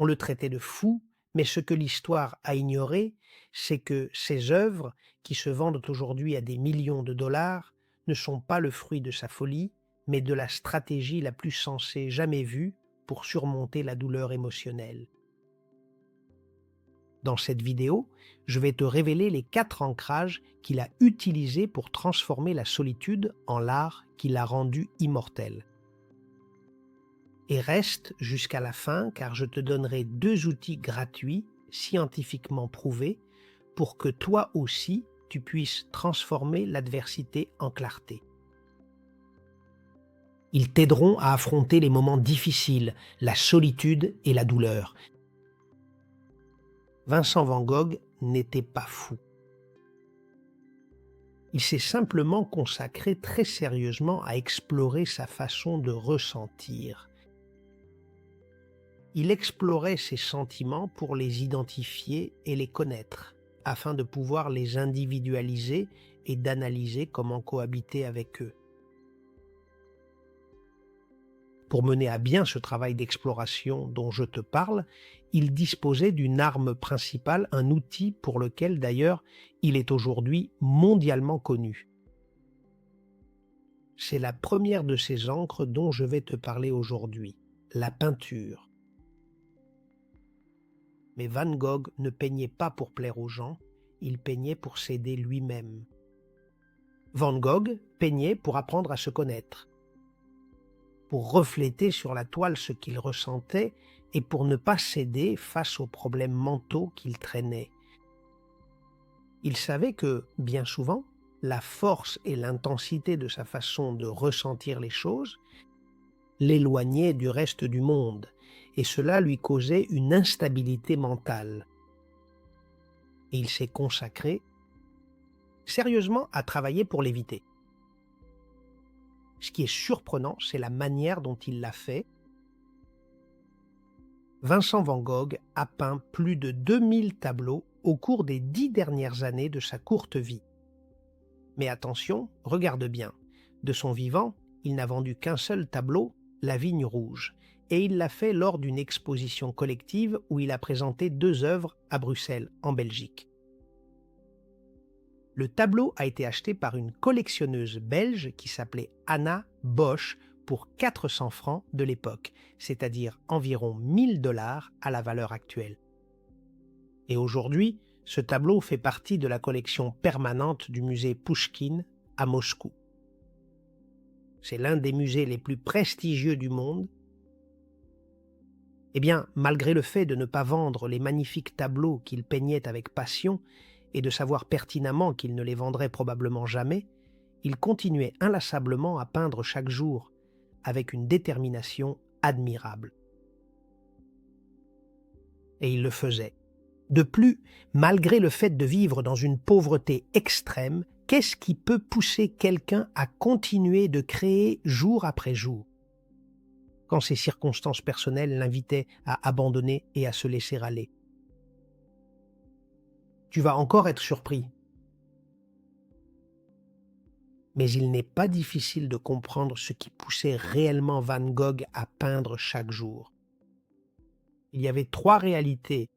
On le traitait de fou, mais ce que l'histoire a ignoré, c'est que ses œuvres, qui se vendent aujourd'hui à des millions de dollars, ne sont pas le fruit de sa folie, mais de la stratégie la plus sensée jamais vue pour surmonter la douleur émotionnelle. Dans cette vidéo, je vais te révéler les 4 ancrages qu'il a utilisés pour transformer la solitude en l'art qui l'a rendu immortel. Et reste jusqu'à la fin car je te donnerai 2 outils gratuits, scientifiquement prouvés, pour que toi aussi tu puisses transformer l'adversité en clarté. Ils t'aideront à affronter les moments difficiles, la solitude et la douleur. Vincent van Gogh n'était pas fou. Il s'est simplement consacré très sérieusement à explorer sa façon de ressentir. Il explorait ses sentiments pour les identifier et les connaître, afin de pouvoir les individualiser et d'analyser comment cohabiter avec eux. Pour mener à bien ce travail d'exploration dont je te parle, il disposait d'une arme principale, un outil pour lequel d'ailleurs il est aujourd'hui mondialement connu. C'est la première de ces encres dont je vais te parler aujourd'hui, la peinture. Mais Van Gogh ne peignait pas pour plaire aux gens, il peignait pour s'aider lui-même. Van Gogh peignait pour apprendre à se connaître, pour refléter sur la toile ce qu'il ressentait et pour ne pas céder face aux problèmes mentaux qu'il traînait. Il savait que, bien souvent, la force et l'intensité de sa façon de ressentir les choses l'éloignaient du reste du monde, et cela lui causait une instabilité mentale. Et il s'est consacré sérieusement à travailler pour l'éviter. Ce qui est surprenant, c'est la manière dont il l'a fait. Vincent van Gogh a peint plus de 2000 tableaux au cours des 10 dernières années de sa courte vie. Mais attention, regarde bien, de son vivant, il n'a vendu qu'un seul tableau, La Vigne Rouge, et il l'a fait lors d'une exposition collective où il a présenté 2 œuvres à Bruxelles, en Belgique. Le tableau a été acheté par une collectionneuse belge qui s'appelait Anna Bosch pour 400 francs de l'époque, c'est-à-dire environ 1000 dollars à la valeur actuelle. Et aujourd'hui, ce tableau fait partie de la collection permanente du musée Pouchkine à Moscou. C'est l'un des musées les plus prestigieux du monde. Eh bien, malgré le fait de ne pas vendre les magnifiques tableaux qu'il peignait avec passion et de savoir pertinemment qu'il ne les vendrait probablement jamais, il continuait inlassablement à peindre chaque jour, avec une détermination admirable. Et il le faisait. De plus, malgré le fait de vivre dans une pauvreté extrême, qu'est-ce qui peut pousser quelqu'un à continuer de créer jour après jour, quand ses circonstances personnelles l'invitaient à abandonner et à se laisser aller? Tu vas encore être surpris. Mais il n'est pas difficile de comprendre ce qui poussait réellement Van Gogh à peindre chaque jour. Il y avait 3 réalités.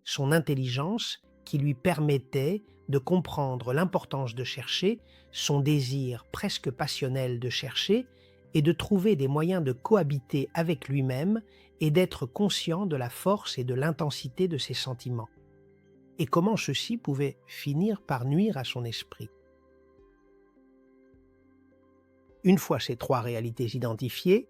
Son intelligence, qui lui permettait de comprendre l'importance de chercher, son désir presque passionnel de chercher, et de trouver des moyens de cohabiter avec lui-même et d'être conscient de la force et de l'intensité de ses sentiments. Et comment ceci pouvait finir par nuire à son esprit. Une fois ces 3 réalités identifiées,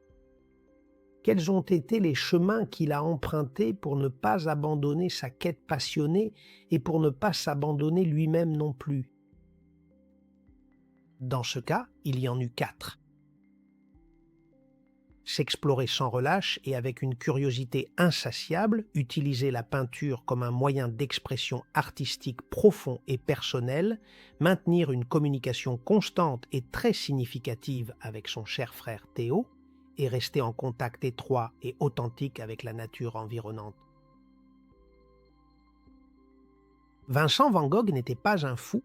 quels ont été les chemins qu'il a empruntés pour ne pas abandonner sa quête passionnée et pour ne pas s'abandonner lui-même non plus? Dans ce cas, il y en eut 4. S'explorer sans relâche et avec une curiosité insatiable, utiliser la peinture comme un moyen d'expression artistique profond et personnel, maintenir une communication constante et très significative avec son cher frère Théo, et rester en contact étroit et authentique avec la nature environnante. Vincent van Gogh n'était pas un fou,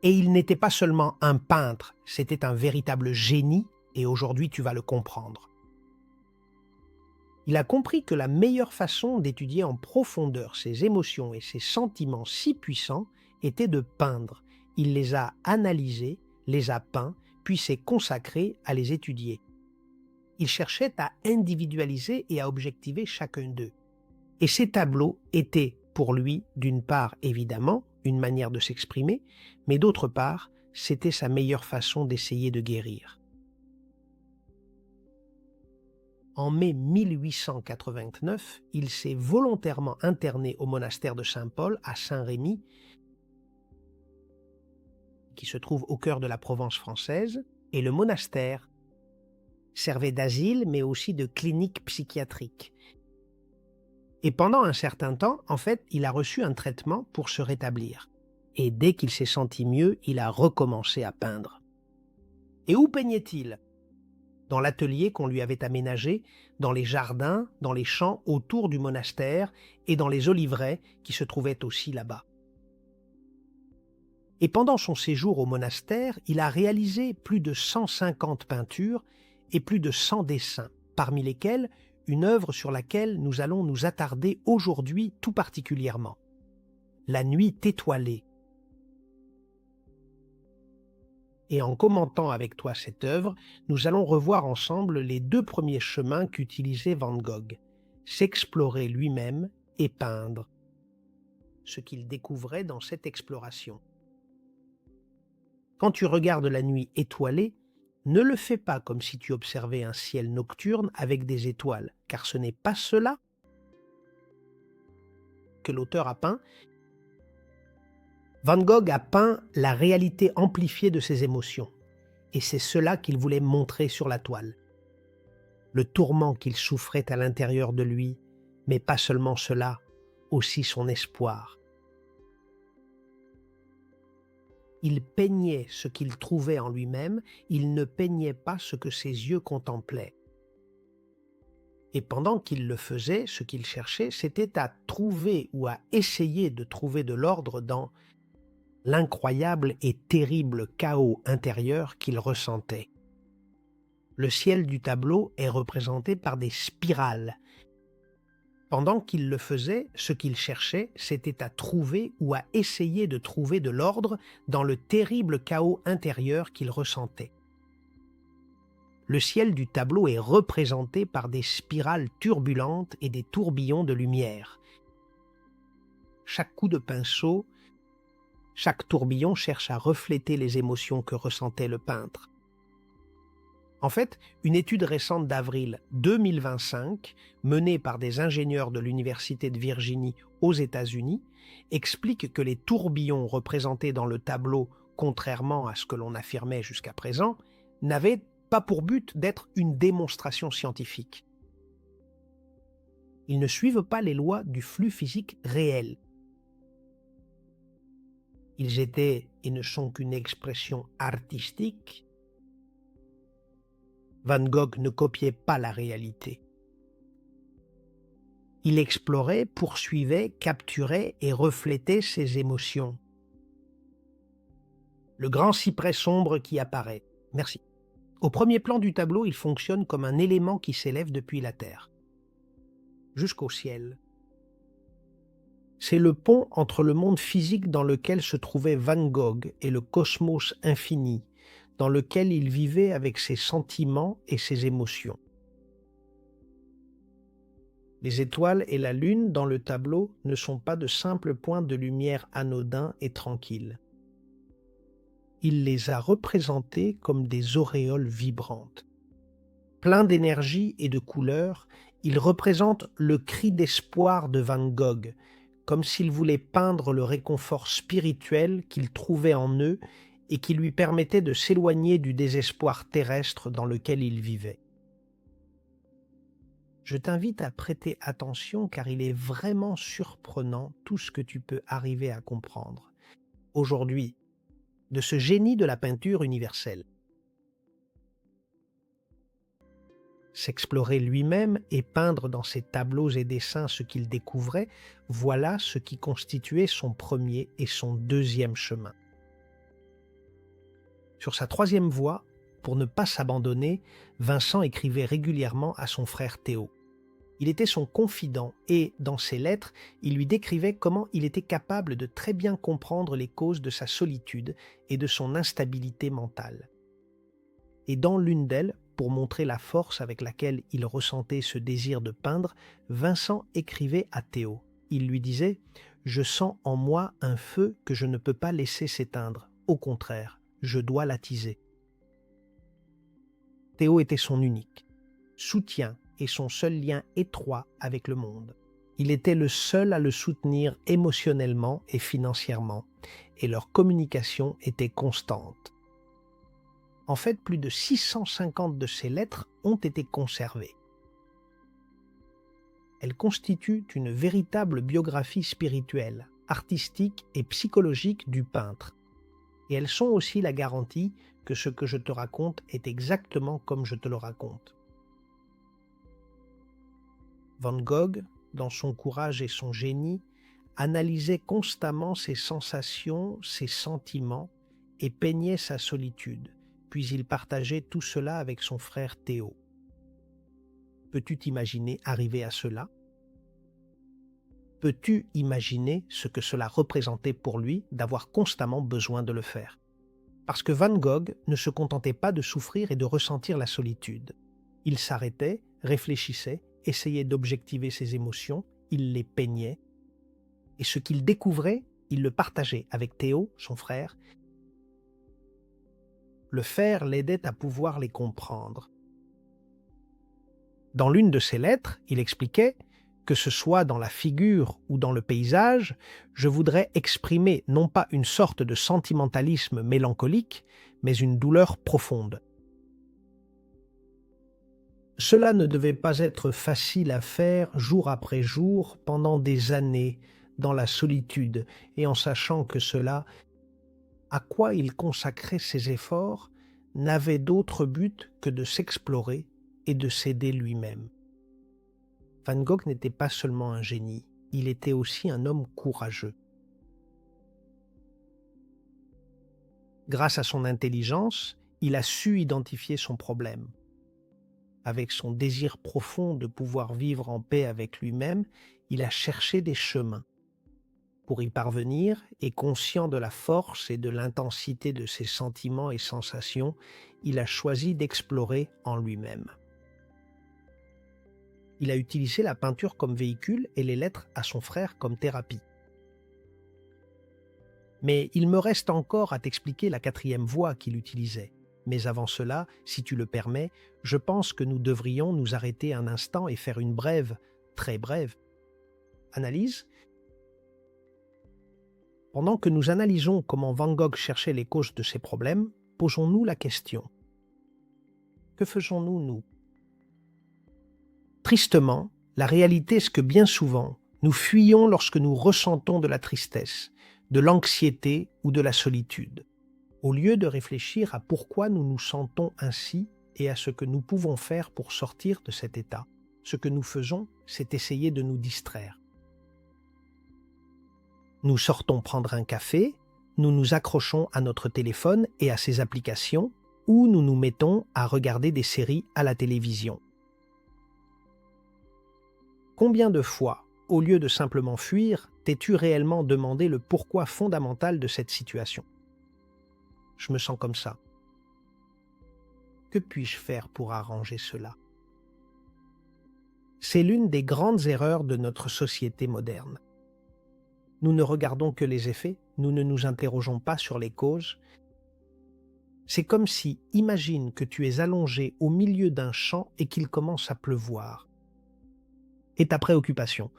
et il n'était pas seulement un peintre, c'était un véritable génie, et aujourd'hui tu vas le comprendre. Il a compris que la meilleure façon d'étudier en profondeur ses émotions et ses sentiments si puissants était de peindre. Il les a analysés, les a peints, puis s'est consacré à les étudier. Il cherchait à individualiser et à objectiver chacun d'eux. Et ces tableaux étaient pour lui, d'une part, évidemment, une manière de s'exprimer, mais d'autre part, c'était sa meilleure façon d'essayer de guérir. En mai 1889, il s'est volontairement interné au monastère de Saint-Paul à Saint-Rémy, qui se trouve au cœur de la Provence française, et le monastère servait d'asile, mais aussi de clinique psychiatrique. Et pendant un certain temps, en fait, il a reçu un traitement pour se rétablir. Et dès qu'il s'est senti mieux, il a recommencé à peindre. Et où peignait-il ? Dans l'atelier qu'on lui avait aménagé, dans les jardins, dans les champs autour du monastère et dans les oliveraies qui se trouvaient aussi là-bas. Et pendant son séjour au monastère, il a réalisé plus de 150 peintures et plus de 100 dessins, parmi lesquels une œuvre sur laquelle nous allons nous attarder aujourd'hui tout particulièrement. La nuit étoilée. Et en commentant avec toi cette œuvre, nous allons revoir ensemble les deux premiers chemins qu'utilisait Van Gogh, s'explorer lui-même et peindre, ce qu'il découvrait dans cette exploration. Quand tu regardes la nuit étoilée, ne le fais pas comme si tu observais un ciel nocturne avec des étoiles, car ce n'est pas cela que l'auteur a peint. Van Gogh a peint la réalité amplifiée de ses émotions, et c'est cela qu'il voulait montrer sur la toile. Le tourment qu'il souffrait à l'intérieur de lui, mais pas seulement cela, aussi son espoir. Il peignait ce qu'il trouvait en lui-même, il ne peignait pas ce que ses yeux contemplaient. Et pendant qu'il le faisait, ce qu'il cherchait, c'était à trouver ou à essayer de trouver de l'ordre dans l'incroyable et terrible chaos intérieur qu'il ressentait. Le ciel du tableau est représenté par des spirales. Pendant qu'il le faisait, ce qu'il cherchait, c'était à trouver ou à essayer de trouver de l'ordre dans le terrible chaos intérieur qu'il ressentait. Le ciel du tableau est représenté par des spirales turbulentes et des tourbillons de lumière. Chaque coup de pinceau, chaque tourbillon cherche à refléter les émotions que ressentait le peintre. En fait, une étude récente d'avril 2025, menée par des ingénieurs de l'Université de Virginie aux États-Unis, explique que les tourbillons représentés dans le tableau, contrairement à ce que l'on affirmait jusqu'à présent, n'avaient pas pour but d'être une démonstration scientifique. Ils ne suivent pas les lois du flux physique réel. Ils étaient et ne sont qu'une expression artistique. Van Gogh ne copiait pas la réalité. Il explorait, poursuivait, capturait et reflétait ses émotions. Le grand cyprès sombre qui apparaît. Merci. Au premier plan du tableau, il fonctionne comme un élément qui s'élève depuis la terre, jusqu'au ciel. C'est le pont entre le monde physique dans lequel se trouvait Van Gogh et le cosmos infini, dans lequel il vivait avec ses sentiments et ses émotions. Les étoiles et la lune dans le tableau ne sont pas de simples points de lumière anodins et tranquilles. Il les a représentés comme des auréoles vibrantes. Plein d'énergie et de couleurs, ils représentent le cri d'espoir de Van Gogh, comme s'il voulait peindre le réconfort spirituel qu'il trouvait en eux et qui lui permettait de s'éloigner du désespoir terrestre dans lequel il vivait. Je t'invite à prêter attention car il est vraiment surprenant tout ce que tu peux arriver à comprendre aujourd'hui de ce génie de la peinture universelle. S'explorer lui-même et peindre dans ses tableaux et dessins ce qu'il découvrait, voilà ce qui constituait son premier et son deuxième chemin. Sur sa troisième voie, pour ne pas s'abandonner, Vincent écrivait régulièrement à son frère Théo. Il était son confident et, dans ses lettres, il lui décrivait comment il était capable de très bien comprendre les causes de sa solitude et de son instabilité mentale. Et dans l'une d'elles, pour montrer la force avec laquelle il ressentait ce désir de peindre, Vincent écrivait à Théo. Il lui disait « Je sens en moi un feu que je ne peux pas laisser s'éteindre. Au contraire, je dois l'attiser. » Théo était son unique soutien et son seul lien étroit avec le monde. Il était le seul à le soutenir émotionnellement et financièrement, et leur communication était constante. En fait, plus de 650 de ces lettres ont été conservées. Elles constituent une véritable biographie spirituelle, artistique et psychologique du peintre. Et elles sont aussi la garantie que ce que je te raconte est exactement comme je te le raconte. Van Gogh, dans son courage et son génie, analysait constamment ses sensations, ses sentiments et peignait sa solitude, puis il partageait tout cela avec son frère Théo. Peux-tu t'imaginer arriver à cela? Peux-tu imaginer ce que cela représentait pour lui d'avoir constamment besoin de le faire? Parce que Van Gogh ne se contentait pas de souffrir et de ressentir la solitude. Il s'arrêtait, réfléchissait, essayait d'objectiver ses émotions, il les peignait, et ce qu'il découvrait, il le partageait avec Théo, son frère. Le faire l'aidait à pouvoir les comprendre. Dans l'une de ses lettres, il expliquait « Que ce soit dans la figure ou dans le paysage, je voudrais exprimer non pas une sorte de sentimentalisme mélancolique, mais une douleur profonde. » Cela ne devait pas être facile à faire jour après jour pendant des années dans la solitude et en sachant que cela, à quoi il consacrait ses efforts, n'avait d'autre but que de s'explorer et de s'aider lui-même. Van Gogh n'était pas seulement un génie, il était aussi un homme courageux. Grâce à son intelligence, il a su identifier son problème. Avec son désir profond de pouvoir vivre en paix avec lui-même, il a cherché des chemins. Pour y parvenir, et conscient de la force et de l'intensité de ses sentiments et sensations, il a choisi d'explorer en lui-même. Il a utilisé la peinture comme véhicule et les lettres à son frère comme thérapie. Mais il me reste encore à t'expliquer la quatrième voie qu'il utilisait. Mais avant cela, si tu le permets, je pense que nous devrions nous arrêter un instant et faire une brève, très brève, analyse. Pendant que nous analysons comment Van Gogh cherchait les causes de ses problèmes, posons-nous la question. Que faisons-nous, nous? Tristement, la réalité est que bien souvent, nous fuyons lorsque nous ressentons de la tristesse, de l'anxiété ou de la solitude. Au lieu de réfléchir à pourquoi nous nous sentons ainsi et à ce que nous pouvons faire pour sortir de cet état, ce que nous faisons, c'est essayer de nous distraire. Nous sortons prendre un café, nous nous accrochons à notre téléphone et à ses applications, ou nous nous mettons à regarder des séries à la télévision. Combien de fois, au lieu de simplement fuir, t'es-tu réellement demandé le pourquoi fondamental de cette situation? Je me sens comme ça. Que puis-je faire pour arranger cela? C'est l'une des grandes erreurs de notre société moderne. Nous ne regardons que les effets, nous ne nous interrogeons pas sur les causes. C'est comme si, imagine que tu es allongé au milieu d'un champ et qu'il commence à pleuvoir. Et ta préoccupation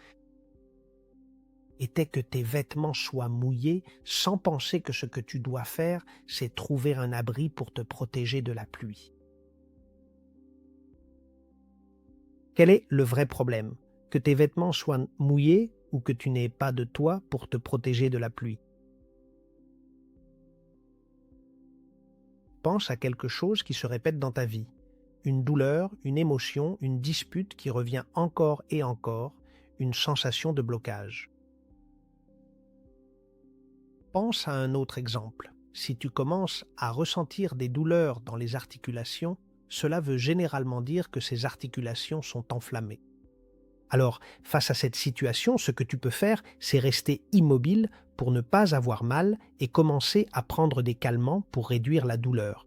était que tes vêtements soient mouillés sans penser que ce que tu dois faire, c'est trouver un abri pour te protéger de la pluie. Quel est le vrai problème? Que tes vêtements soient mouillés ou que tu n'aies pas de toit pour te protéger de la pluie? Pense à quelque chose qui se répète dans ta vie. Une douleur, une émotion, une dispute qui revient encore et encore, une sensation de blocage. Pense à un autre exemple. Si tu commences à ressentir des douleurs dans les articulations, cela veut généralement dire que ces articulations sont enflammées. Alors, face à cette situation, ce que tu peux faire, c'est rester immobile pour ne pas avoir mal et commencer à prendre des calmants pour réduire la douleur.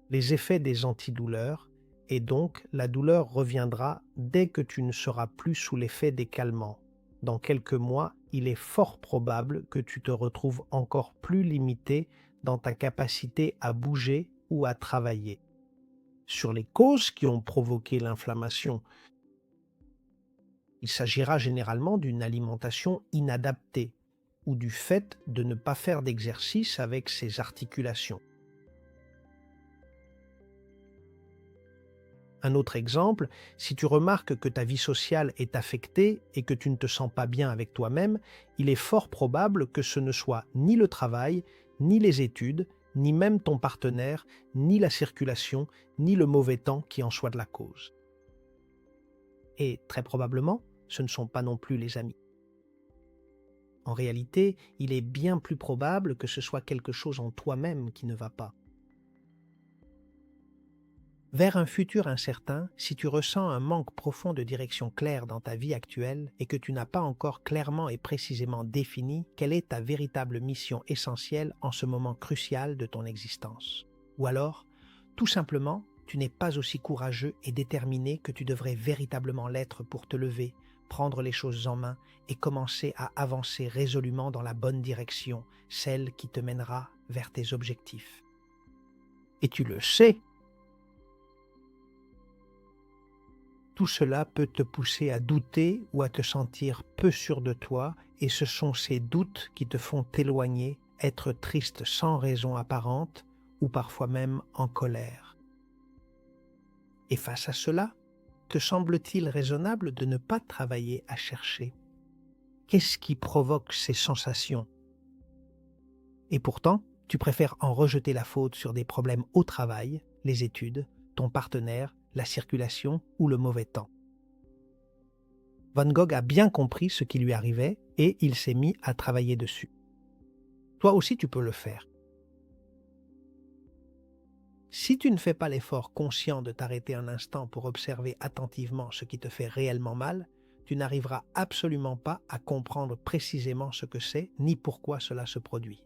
Les effets des antidouleurs, et donc la douleur reviendra dès que tu ne seras plus sous l'effet des calmants. Dans quelques mois, il est fort probable que tu te retrouves encore plus limité dans ta capacité à bouger ou à travailler. Sur les causes qui ont provoqué l'inflammation, il s'agira généralement d'une alimentation inadaptée ou du fait de ne pas faire d'exercice avec ses articulations. Un autre exemple, si tu remarques que ta vie sociale est affectée et que tu ne te sens pas bien avec toi-même, il est fort probable que ce ne soit ni le travail, ni les études, ni même ton partenaire, ni la circulation, ni le mauvais temps qui en soit de la cause. Et très probablement, ce ne sont pas non plus les amis. En réalité, il est bien plus probable que ce soit quelque chose en toi-même qui ne va pas. Vers un futur incertain, si tu ressens un manque profond de direction claire dans ta vie actuelle et que tu n'as pas encore clairement et précisément défini quelle est ta véritable mission essentielle en ce moment crucial de ton existence. Ou alors, tout simplement, tu n'es pas aussi courageux et déterminé que tu devrais véritablement l'être pour te lever, prendre les choses en main et commencer à avancer résolument dans la bonne direction, celle qui te mènera vers tes objectifs. Et tu le sais. Tout cela peut te pousser à douter ou à te sentir peu sûr de toi, et ce sont ces doutes qui te font t'éloigner, être triste sans raison apparente ou parfois même en colère. Et face à cela, te semble-t-il raisonnable de ne pas travailler à chercher? Qu'est-ce qui provoque ces sensations? Et pourtant, tu préfères en rejeter la faute sur des problèmes au travail, les études, ton partenaire, la circulation ou le mauvais temps. Van Gogh a bien compris ce qui lui arrivait et il s'est mis à travailler dessus. Toi aussi tu peux le faire. Si tu ne fais pas l'effort conscient de t'arrêter un instant pour observer attentivement ce qui te fait réellement mal, tu n'arriveras absolument pas à comprendre précisément ce que c'est ni pourquoi cela se produit.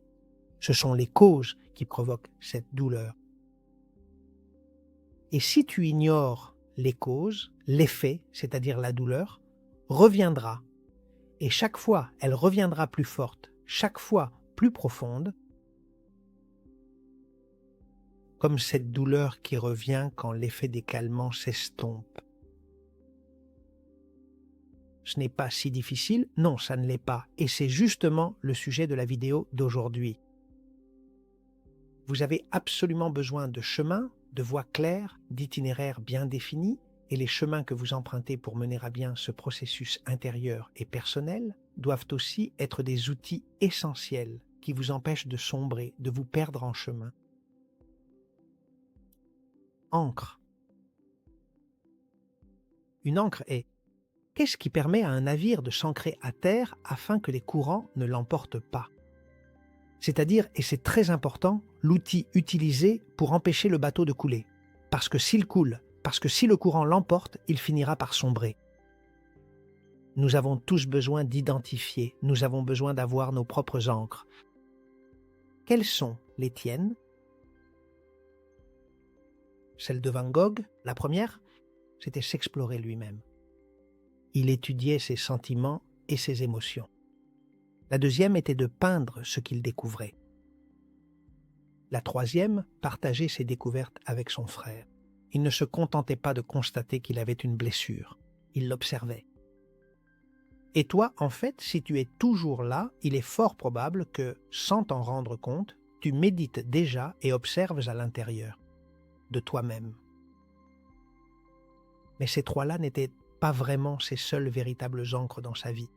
Ce sont les causes qui provoquent cette douleur. Et si tu ignores les causes, l'effet, c'est-à-dire la douleur, reviendra. Et chaque fois, elle reviendra plus forte, chaque fois plus profonde, comme cette douleur qui revient quand l'effet des calmants s'estompe. Ce n'est pas si difficile, non, ça ne l'est pas. Et c'est justement le sujet de la vidéo d'aujourd'hui. Vous avez absolument besoin de chemins, de voies claires, d'itinéraires bien définis, et les chemins que vous empruntez pour mener à bien ce processus intérieur et personnel doivent aussi être des outils essentiels qui vous empêchent de sombrer, de vous perdre en chemin. Ancre. Une ancre est: qu'est-ce qui permet à un navire de s'ancrer à terre afin que les courants ne l'emportent pas? C'est-à-dire, et c'est très important, l'outil utilisé pour empêcher le bateau de couler. Parce que s'il coule, parce que si le courant l'emporte, il finira par sombrer. Nous avons tous besoin d'identifier, nous avons besoin d'avoir nos propres ancres. Quelles sont les tiennes? Celle de Van Gogh, la première, c'était s'explorer lui-même. Il étudiait ses sentiments et ses émotions. La deuxième était de peindre ce qu'il découvrait. La troisième, partager ses découvertes avec son frère. Il ne se contentait pas de constater qu'il avait une blessure, il l'observait. Et toi, en fait, si tu es toujours là, il est fort probable que, sans t'en rendre compte, tu médites déjà et observes à l'intérieur de toi-même. Mais ces trois-là n'étaient pas vraiment ses seules véritables ancres dans sa vie.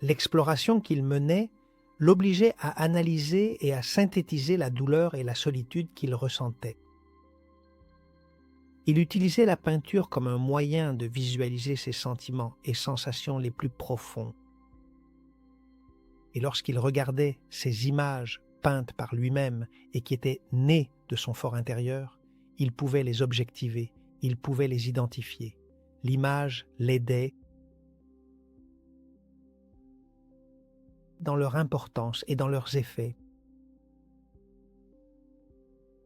L'exploration qu'il menait l'obligeait à analyser et à synthétiser la douleur et la solitude qu'il ressentait. Il utilisait la peinture comme un moyen de visualiser ses sentiments et sensations les plus profonds. Et lorsqu'il regardait ces images peintes par lui-même et qui étaient nées de son fort intérieur, il pouvait les objectiver, il pouvait les identifier. l'image l'aidait dans leur importance et dans leurs effets.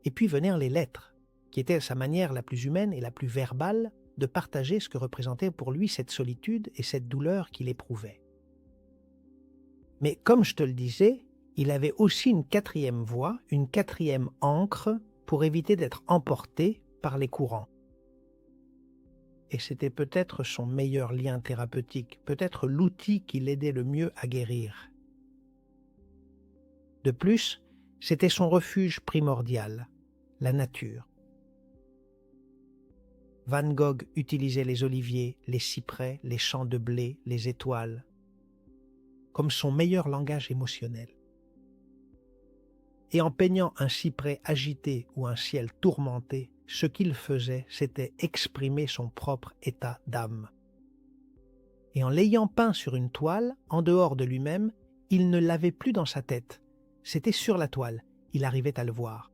Et puis vinrent les lettres, qui étaient sa manière la plus humaine et la plus verbale de partager ce que représentait pour lui cette solitude et cette douleur qu'il éprouvait. Mais comme je te le disais, il avait aussi une quatrième voie, une quatrième ancre pour éviter d'être emporté par les courants. Et c'était peut-être son meilleur lien thérapeutique, peut-être l'outil qui l'aidait le mieux à guérir. De plus, c'était son refuge primordial, la nature. Van Gogh utilisait les oliviers, les cyprès, les champs de blé, les étoiles, comme son meilleur langage émotionnel. Et en peignant un cyprès agité ou un ciel tourmenté, ce qu'il faisait, c'était exprimer son propre état d'âme. Et en l'ayant peint sur une toile, en dehors de lui-même, il ne l'avait plus dans sa tête. C'était sur la toile, il arrivait à le voir.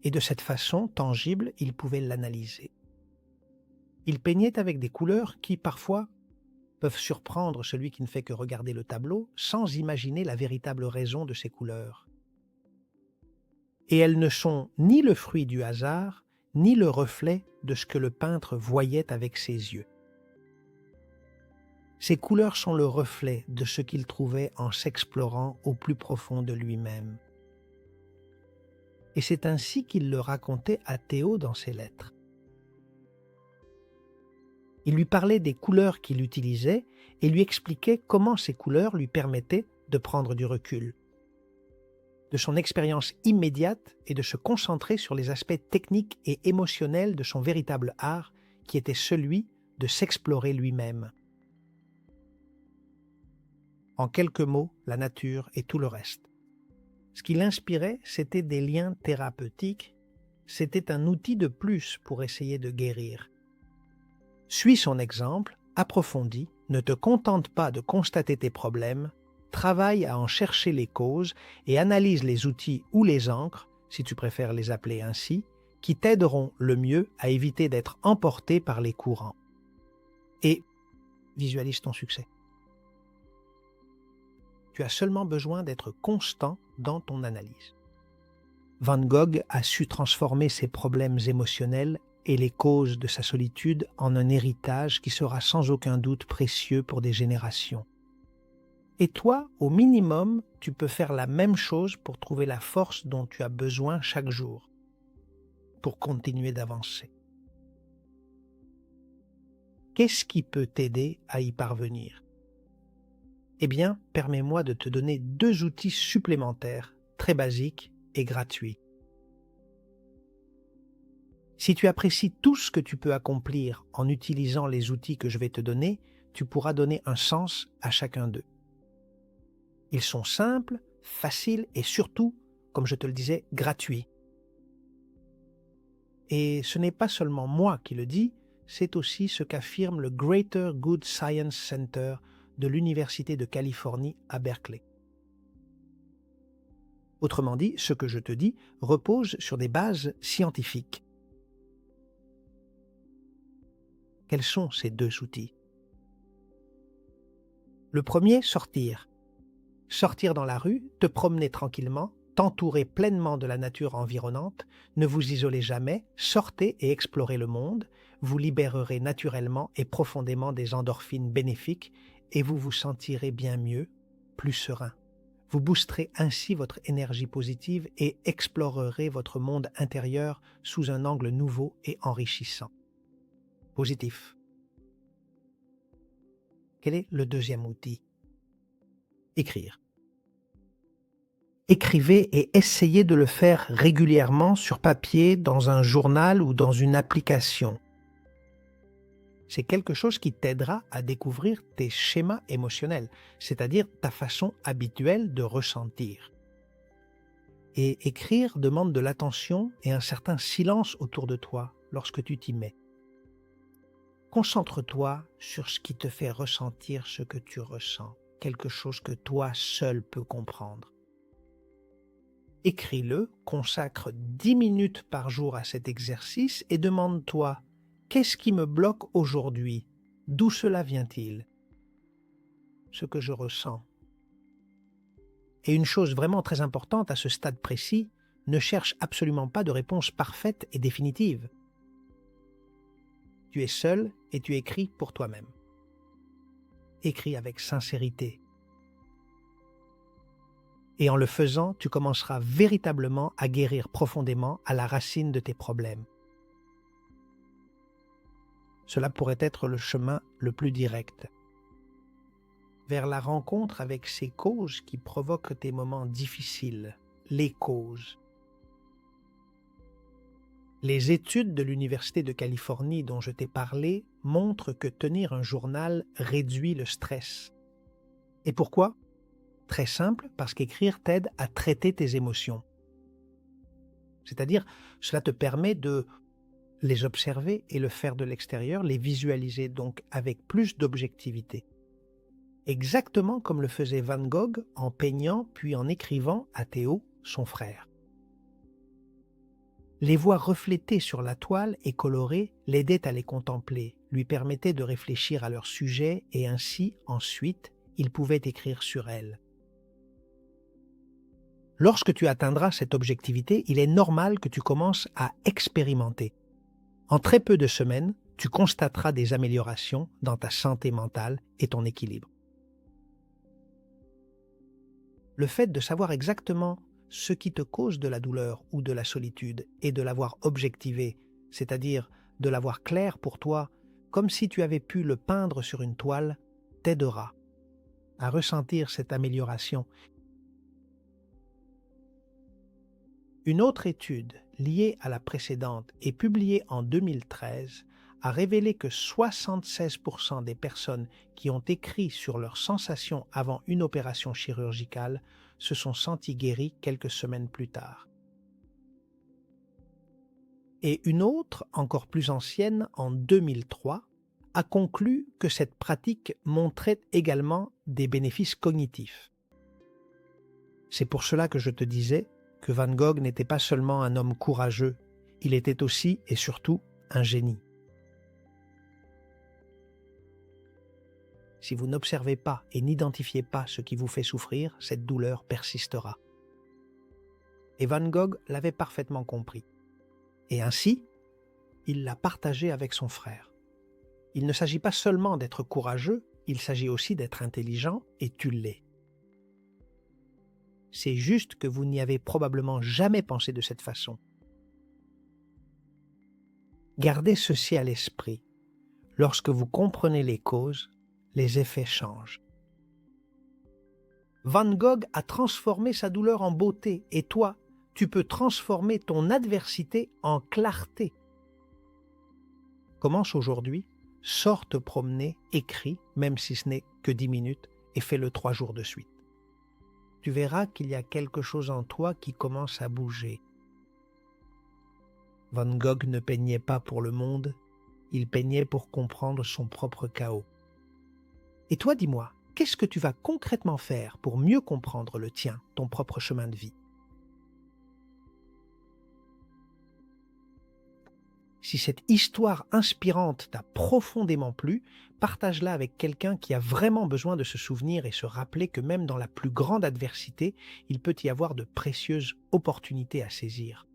Et de cette façon tangible, il pouvait l'analyser. Il peignait avec des couleurs qui, parfois, peuvent surprendre celui qui ne fait que regarder le tableau sans imaginer la véritable raison de ces couleurs. Et elles ne sont ni le fruit du hasard, ni le reflet de ce que le peintre voyait avec ses yeux. Ces couleurs sont le reflet de ce qu'il trouvait en s'explorant au plus profond de lui-même. Et c'est ainsi qu'il le racontait à Théo dans ses lettres. Il lui parlait des couleurs qu'il utilisait et lui expliquait comment ces couleurs lui permettaient de prendre du recul, de son expérience immédiate et de se concentrer sur les aspects techniques et émotionnels de son véritable art qui était celui de s'explorer lui-même. En quelques mots, la nature et tout le reste. Ce qui l'inspirait, c'était des liens thérapeutiques, c'était un outil de plus pour essayer de guérir. Suis son exemple, approfondis, ne te contente pas de constater tes problèmes, travaille à en chercher les causes et analyse les outils ou les ancres, si tu préfères les appeler ainsi, qui t'aideront le mieux à éviter d'être emporté par les courants. Et visualise ton succès. Tu as seulement besoin d'être constant dans ton analyse. Van Gogh a su transformer ses problèmes émotionnels et les causes de sa solitude en un héritage qui sera sans aucun doute précieux pour des générations. Et toi, au minimum, tu peux faire la même chose pour trouver la force dont tu as besoin chaque jour, pour continuer d'avancer. Qu'est-ce qui peut t'aider à y parvenir ? Eh bien, permets-moi de te donner 2 outils supplémentaires, très basiques et gratuits. Si tu apprécies tout ce que tu peux accomplir en utilisant les outils que je vais te donner, tu pourras donner un sens à chacun d'eux. Ils sont simples, faciles et surtout, comme je te le disais, gratuits. Et ce n'est pas seulement moi qui le dis, c'est aussi ce qu'affirme le Greater Good Science Center de l'Université de Californie à Berkeley. Autrement dit, ce que je te dis repose sur des bases scientifiques. Quels sont ces 2 outils ? Le premier, sortir. Sortir dans la rue, te promener tranquillement, t'entourer pleinement de la nature environnante, ne vous isolez jamais, sortez et explorez le monde, vous libérerez naturellement et profondément des endorphines bénéfiques et vous vous sentirez bien mieux, plus serein. Vous boosterez ainsi votre énergie positive et explorerez votre monde intérieur sous un angle nouveau et enrichissant. Positif. Quel est le deuxième outil ? Écrire. Écrivez et essayez de le faire régulièrement sur papier, dans un journal ou dans une application. C'est quelque chose qui t'aidera à découvrir tes schémas émotionnels, c'est-à-dire ta façon habituelle de ressentir. Et écrire demande de l'attention et un certain silence autour de toi lorsque tu t'y mets. Concentre-toi sur ce qui te fait ressentir ce que tu ressens, quelque chose que toi seul peux comprendre. Écris-le, consacre 10 minutes par jour à cet exercice et demande-toi Qu'est-ce qui me bloque aujourd'hui? D'où cela vient-il? Ce que je ressens. Et une chose vraiment très importante à ce stade précis, ne cherche absolument pas de réponse parfaite et définitive. Tu es seul et tu écris pour toi-même. Écris avec sincérité. Et en le faisant, tu commenceras véritablement à guérir profondément à la racine de tes problèmes. Cela pourrait être le chemin le plus direct vers la rencontre avec ces causes qui provoquent tes moments difficiles, les causes. Les études de l'Université de Californie dont je t'ai parlé montrent que tenir un journal réduit le stress. Et pourquoi? Très simple, parce qu'écrire t'aide à traiter tes émotions. C'est-à-dire, cela te permet de les observer et le faire de l'extérieur, les visualiser donc avec plus d'objectivité. Exactement comme le faisait Van Gogh en peignant puis en écrivant à Théo, son frère. Les voir reflétées sur la toile et colorées l'aidaient à les contempler, lui permettaient de réfléchir à leur sujet et ainsi, ensuite, il pouvait écrire sur elles. Lorsque tu atteindras cette objectivité, il est normal que tu commences à expérimenter. En très peu de semaines, tu constateras des améliorations dans ta santé mentale et ton équilibre. Le fait de savoir exactement ce qui te cause de la douleur ou de la solitude et de l'avoir objectivé, c'est-à-dire de l'avoir clair pour toi, comme si tu avais pu le peindre sur une toile, t'aidera à ressentir cette amélioration. Une autre étude liée à la précédente et publiée en 2013 a révélé que 76% des personnes qui ont écrit sur leurs sensations avant une opération chirurgicale se sont senties guéries quelques semaines plus tard. Et une autre, encore plus ancienne, en 2003, a conclu que cette pratique montrait également des bénéfices cognitifs. C'est pour cela que je te disais que Van Gogh n'était pas seulement un homme courageux, il était aussi et surtout un génie. Si vous n'observez pas et n'identifiez pas ce qui vous fait souffrir, cette douleur persistera. Et Van Gogh l'avait parfaitement compris. Et ainsi, il l'a partagé avec son frère. Il ne s'agit pas seulement d'être courageux, il s'agit aussi d'être intelligent, et tu l'es. C'est juste que vous n'y avez probablement jamais pensé de cette façon. Gardez ceci à l'esprit. Lorsque vous comprenez les causes, les effets changent. Van Gogh a transformé sa douleur en beauté, et toi, tu peux transformer ton adversité en clarté. Commence aujourd'hui, sors te promener, écris, même si ce n'est que 10 minutes, et fais-le 3 jours de suite. Tu verras qu'il y a quelque chose en toi qui commence à bouger. Van Gogh ne peignait pas pour le monde, il peignait pour comprendre son propre chaos. Et toi, dis-moi, qu'est-ce que tu vas concrètement faire pour mieux comprendre le tien, ton propre chemin de vie? Si cette histoire inspirante t'a profondément plu, partage-la avec quelqu'un qui a vraiment besoin de se souvenir et se rappeler que même dans la plus grande adversité, il peut y avoir de précieuses opportunités à saisir.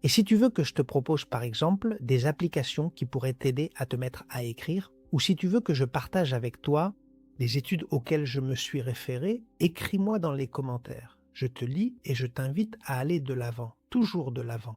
Et si tu veux que je te propose par exemple des applications qui pourraient t'aider à te mettre à écrire, ou si tu veux que je partage avec toi des études auxquelles je me suis référé, écris-moi dans les commentaires. Je te lis et je t'invite à aller de l'avant, toujours de l'avant.